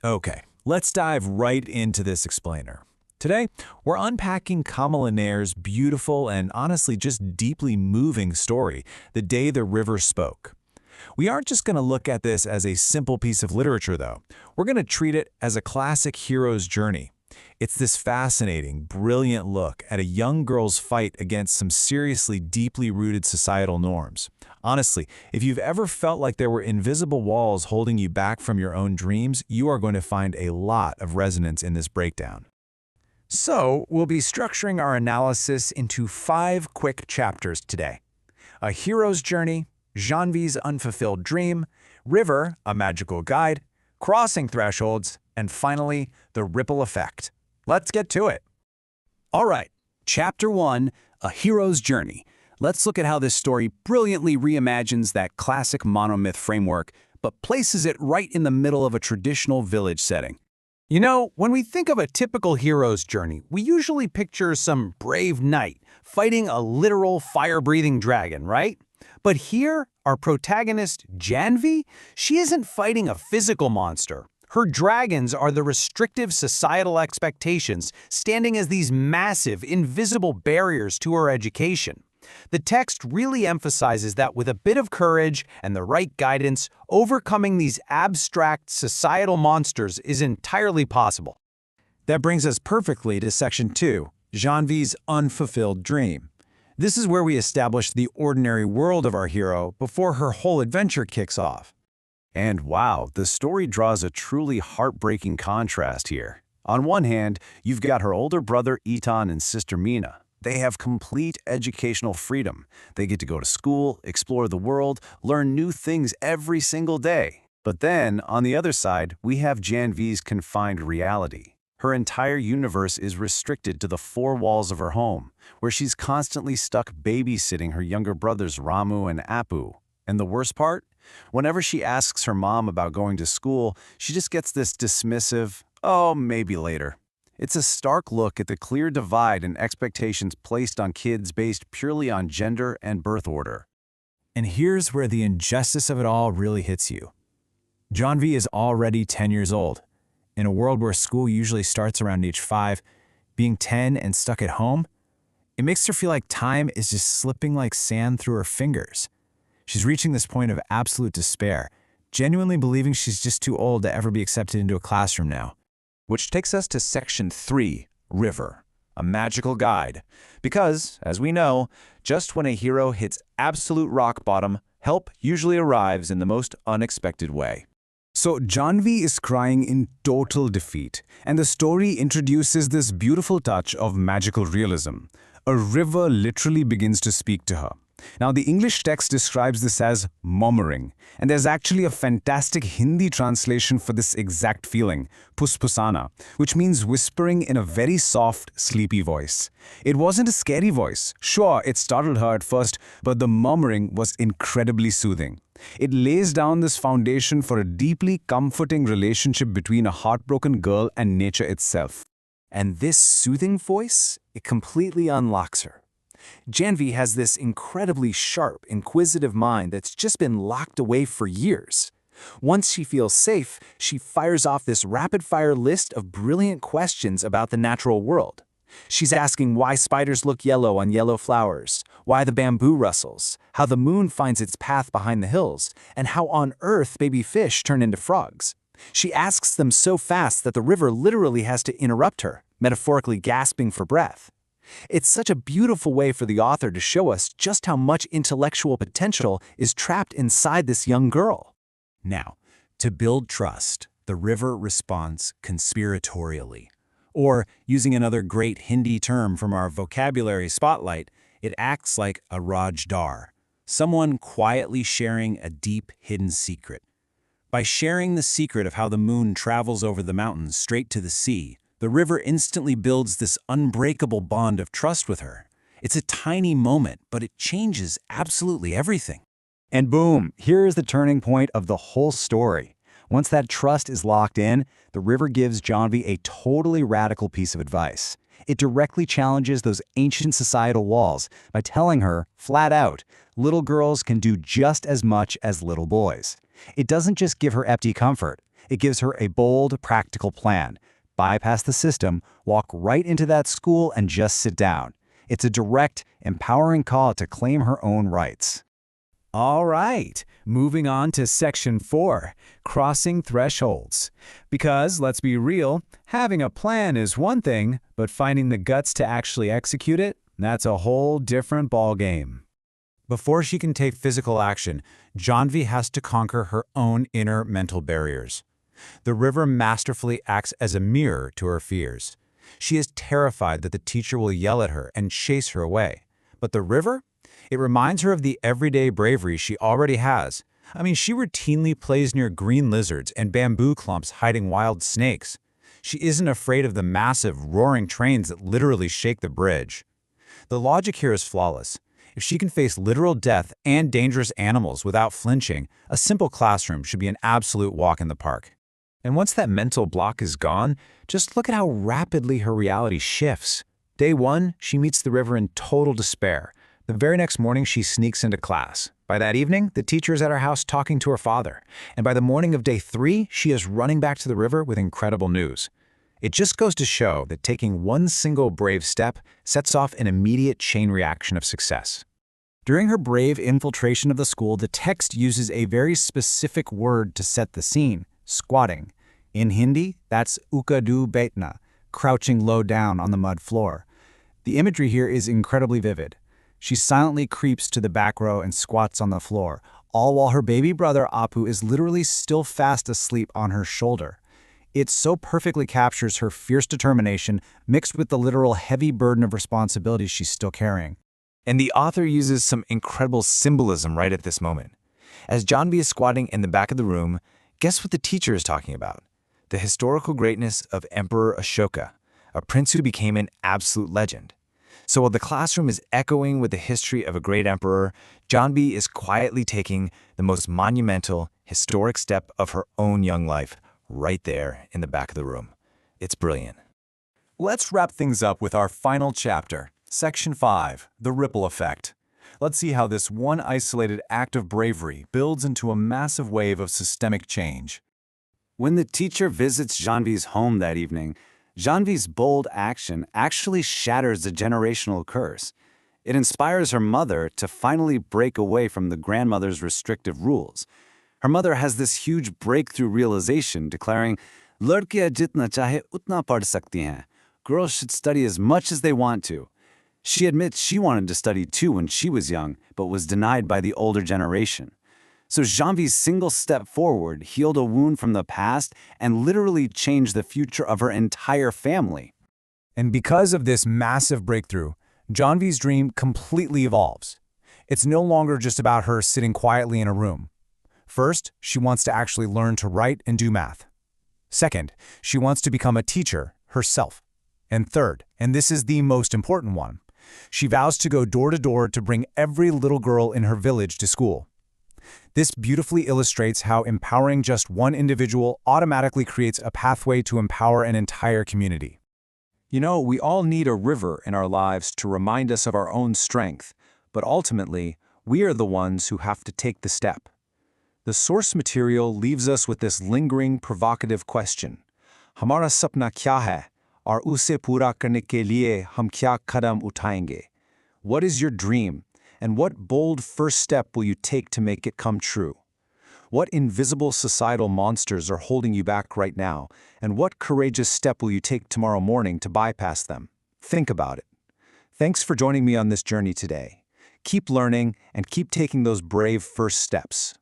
Okay, let's dive right into this explainer. Today, we're unpacking Kamala Nair's beautiful and honestly just deeply moving story, The Day the River Spoke. We aren't just going to look at this as a simple piece of literature, though. We're going to treat it as a classic hero's journey. It's this fascinating, brilliant look at a young girl's fight against some seriously deeply rooted societal norms. Honestly, if you've ever felt like there were invisible walls holding you back from your own dreams, you are going to find a lot of resonance in this breakdown. So, we'll be structuring our analysis into 5 quick chapters today. A hero's journey, Janvi's unfulfilled dream, River, a magical guide, crossing thresholds, and finally, the ripple effect. Let's get to it. All right, Chapter 1, A Hero's Journey. Let's look at how this story brilliantly reimagines that classic monomyth framework, but places it right in the middle of a traditional village setting. You know, when we think of a typical hero's journey, we usually picture some brave knight fighting a literal fire-breathing dragon, right? But here, our protagonist, Janvi, she isn't fighting a physical monster. Her dragons are the restrictive societal expectations standing as these massive, invisible barriers to her education. The text really emphasizes that with a bit of courage and the right guidance, overcoming these abstract societal monsters is entirely possible. That brings us perfectly to Section 2, Janvi's unfulfilled dream. This is where we establish the ordinary world of our hero before her whole adventure kicks off. And wow, the story draws a truly heartbreaking contrast here. On one hand, you've got her older brother Etan and sister Mina. They have complete educational freedom. They get to go to school, explore the world, learn new things every single day. But then, on the other side, we have Janvi's confined reality. Her entire universe is restricted to the 4 walls of her home, where she's constantly stuck babysitting her younger brothers Ramu and Apu. And the worst part? Whenever she asks her mom about going to school, she just gets this dismissive, "Oh, maybe later." It's a stark look at the clear divide in expectations placed on kids based purely on gender and birth order. And here's where the injustice of it all really hits you. Janvi is already 10 years old. In a world where school usually starts around age 5, being 10 and stuck at home, it makes her feel like time is just slipping like sand through her fingers. She's reaching this point of absolute despair, genuinely believing she's just too old to ever be accepted into a classroom now. Which takes us to Section 3, River, a magical guide. Because, as we know, just when a hero hits absolute rock bottom, help usually arrives in the most unexpected way. So Janvi is crying in total defeat, and the story introduces this beautiful touch of magical realism. A river literally begins to speak to her. Now, the English text describes this as murmuring, and there's actually a fantastic Hindi translation for this exact feeling, puspusana, which means whispering in a very soft, sleepy voice. It wasn't a scary voice. Sure, it startled her at first, but the murmuring was incredibly soothing. It lays down this foundation for a deeply comforting relationship between a heartbroken girl and nature itself. And this soothing voice, it completely unlocks her. Janvi has this incredibly sharp, inquisitive mind that's just been locked away for years. Once she feels safe, she fires off this rapid-fire list of brilliant questions about the natural world. She's asking why spiders look yellow on yellow flowers, why the bamboo rustles, how the moon finds its path behind the hills, and how on earth baby fish turn into frogs. She asks them so fast that the river literally has to interrupt her, metaphorically gasping for breath. It's such a beautiful way for the author to show us just how much intellectual potential is trapped inside this young girl. Now, to build trust, the river responds conspiratorially. Or, using another great Hindi term from our vocabulary spotlight, it acts like a Rajdar, someone quietly sharing a deep, hidden secret. By sharing the secret of how the moon travels over the mountains straight to the sea, the river instantly builds this unbreakable bond of trust with her. It's a tiny moment, but it changes absolutely everything. And boom, here is the turning point of the whole story. Once that trust is locked in, the river gives Janvi a totally radical piece of advice. It directly challenges those ancient societal walls by telling her, flat out, little girls can do just as much as little boys. It doesn't just give her empty comfort. It gives her a bold, practical plan. Bypass the system, walk right into that school, and just sit down. It's a direct, empowering call to claim her own rights. All right, moving on to Section 4, Crossing Thresholds. Because, let's be real, having a plan is one thing, but finding the guts to actually execute it, that's a whole different ballgame. Before she can take physical action, Janvi has to conquer her own inner mental barriers. The river masterfully acts as a mirror to her fears. She is terrified that the teacher will yell at her and chase her away. But the river? It reminds her of the everyday bravery she already has. I mean, she routinely plays near green lizards and bamboo clumps hiding wild snakes. She isn't afraid of the massive, roaring trains that literally shake the bridge. The logic here is flawless. If she can face literal death and dangerous animals without flinching, a simple classroom should be an absolute walk in the park. And once that mental block is gone, just look at how rapidly her reality shifts. Day 1, she meets the river in total despair. The very next morning, she sneaks into class. By that evening, the teacher is at her house talking to her father. And by the morning of day 3, she is running back to the river with incredible news. It just goes to show that taking one single brave step sets off an immediate chain reaction of success. During her brave infiltration of the school, the text uses a very specific word to set the scene: squatting. In Hindi, that's ukadu betna, crouching low down on the mud floor. The imagery here is incredibly vivid. She silently creeps to the back row and squats on the floor, all while her baby brother Apu is literally still fast asleep on her shoulder. It so perfectly captures her fierce determination mixed with the literal heavy burden of responsibility she's still carrying. And the author uses some incredible symbolism right at this moment. As Janvi is squatting in the back of the room, guess what the teacher is talking about? The historical greatness of Emperor Ashoka, a prince who became an absolute legend. So while the classroom is echoing with the history of a great emperor, Janvi is quietly taking the most monumental, historic step of her own young life right there in the back of the room. It's brilliant. Let's wrap things up with our final chapter, Section 5, The Ripple Effect. Let's see how this one isolated act of bravery builds into a massive wave of systemic change. When the teacher visits Janvi's home that evening, Janvi's bold action actually shatters a generational curse. It inspires her mother to finally break away from the grandmother's restrictive rules. Her mother has this huge breakthrough realization, declaring, "Ladkiyan jitna chahe utna padh sakti hain. Girls should study as much as they want to." She admits she wanted to study too when she was young, but was denied by the older generation. So Janvi's single step forward healed a wound from the past and literally changed the future of her entire family. And because of this massive breakthrough, Janvi's dream completely evolves. It's no longer just about her sitting quietly in a room. First, she wants to actually learn to write and do math. Second, she wants to become a teacher herself. And third, and this is the most important one, she vows to go door to door to bring every little girl in her village to school. This beautifully illustrates how empowering just one individual automatically creates a pathway to empower an entire community. You know, we all need a river in our lives to remind us of our own strength, but ultimately, we are the ones who have to take the step. The source material leaves us with this lingering, provocative question. Hamara sapna kya hai? Aur use pura karne ke liye hum kya kadam uthayenge? What is your dream? And what bold first step will you take to make it come true? What invisible societal monsters are holding you back right now? And what courageous step will you take tomorrow morning to bypass them? Think about it. Thanks for joining me on this journey today. Keep learning and keep taking those brave first steps.